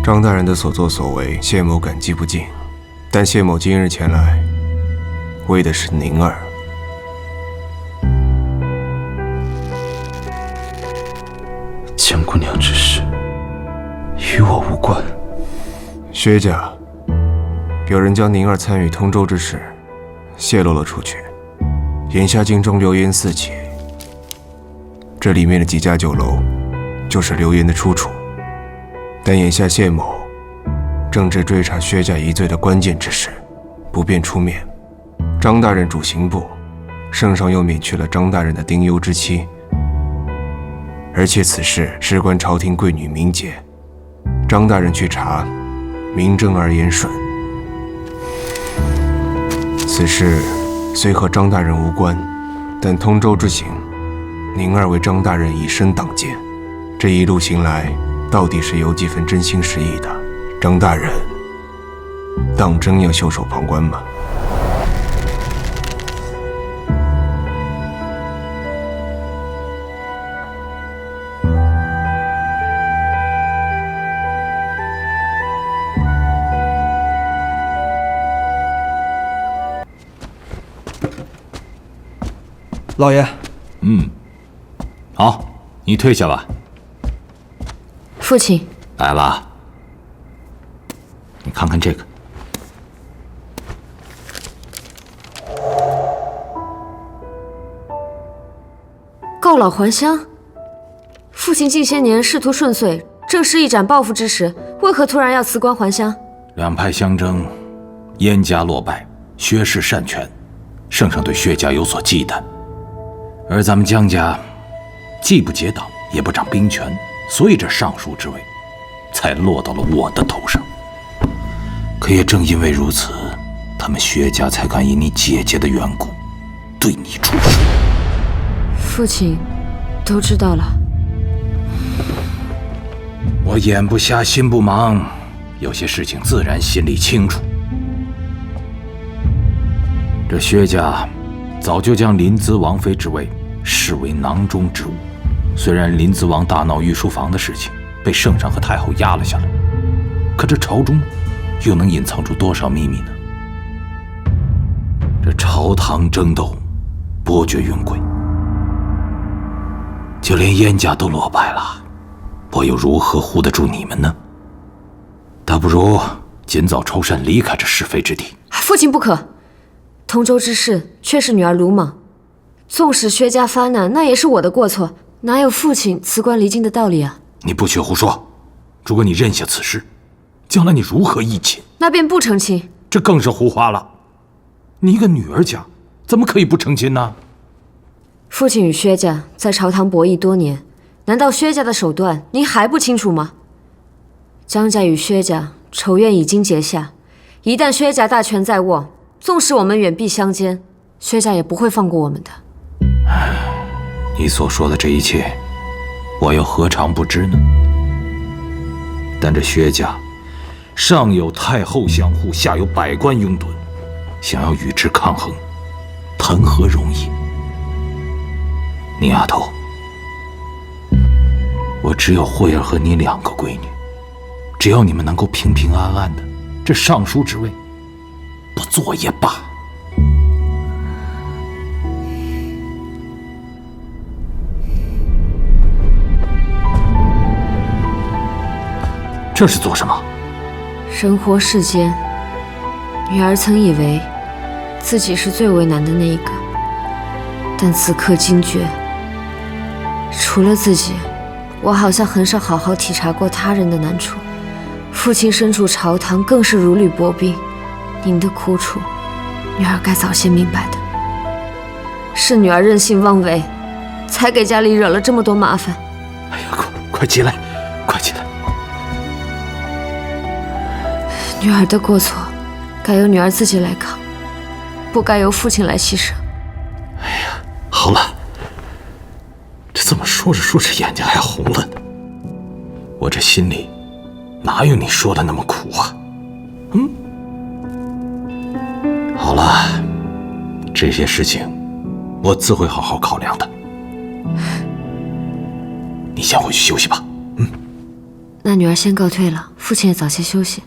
张大人的所作所为，谢某感激不尽，但谢某今日前来，为的是宁儿。江姑娘之事，与我无关。薛家有人将宁儿参与通州之事泄露了出去，眼下京中流言四起，这里面的几家酒楼就是流言的出处。但眼下谢某正值追查薛家疑罪的关键之时，不便出面。张大人主刑部，圣上又免去了张大人的丁忧之妻，而且此事事关朝廷贵女名节，张大人去查，名正而言顺。此事虽和张大人无关，但通州之行，宁儿为张大人以身挡剑，这一路行来，到底是有几分真心实意的。张大人当真要袖手旁观吗？老爷，好，你退下吧。父亲，来了，你看看这个。告老还乡。父亲近些年仕途顺遂，正是一展抱负之时，为何突然要辞官还乡？两派相争，燕家落败，薛氏擅权，圣上对薛家有所忌惮，而咱们江家既不结党，也不掌兵权，所以这尚书之位才落到了我的头上。可也正因为如此，他们薛家才敢因你姐姐的缘故对你出手。父亲都知道了。我眼不瞎心不盲，有些事情自然心里清楚。这薛家早就将临淄王妃之位视为囊中之物，虽然临淄王大闹御书房的事情被圣上和太后压了下来，可这朝中又能隐藏住多少秘密呢？这朝堂争斗，波谲云诡，就连燕家都落败了，我又如何护得住你们呢？倒不如尽早抽身离开这是非之地。父亲不可，通州之事却是女儿鲁莽，纵使薛家发难，那也是我的过错，哪有父亲辞官离京的道理啊？你不许胡说！如果你认下此事，将来你如何议亲？那便不成亲。这更是胡话了。你一个女儿家，怎么可以不成亲呢？父亲与薛家在朝堂博弈多年，难道薛家的手段您还不清楚吗？江家与薛家仇怨已经结下，一旦薛家大权在握，纵使我们远避相间，薛家也不会放过我们的。你所说的这一切，我又何尝不知呢？但这薛家上有太后相护，下有百官拥趸，想要与之抗衡，谈何容易？你丫头，我只有慧儿和你两个闺女，只要你们能够平平安安的，这尚书之位不做也罢。这是做什么？人活世间，女儿曾以为自己是最为难的那一个，但此刻惊觉，除了自己，我好像很少好好体察过他人的难处。父亲身处朝堂，更是如履薄冰，您的苦楚，女儿该早些明白的。是女儿任性妄为，才给家里惹了这么多麻烦。哎呀，快起来，快起来！女儿的过错，该由女儿自己来扛，不该由父亲来牺牲。哎呀，好了，这怎么说着说着眼睛还红了呢？我这心里哪有你说的那么苦啊？好了，这些事情我自会好好考量的。你先回去休息吧。那女儿先告退了。父亲也早些休息。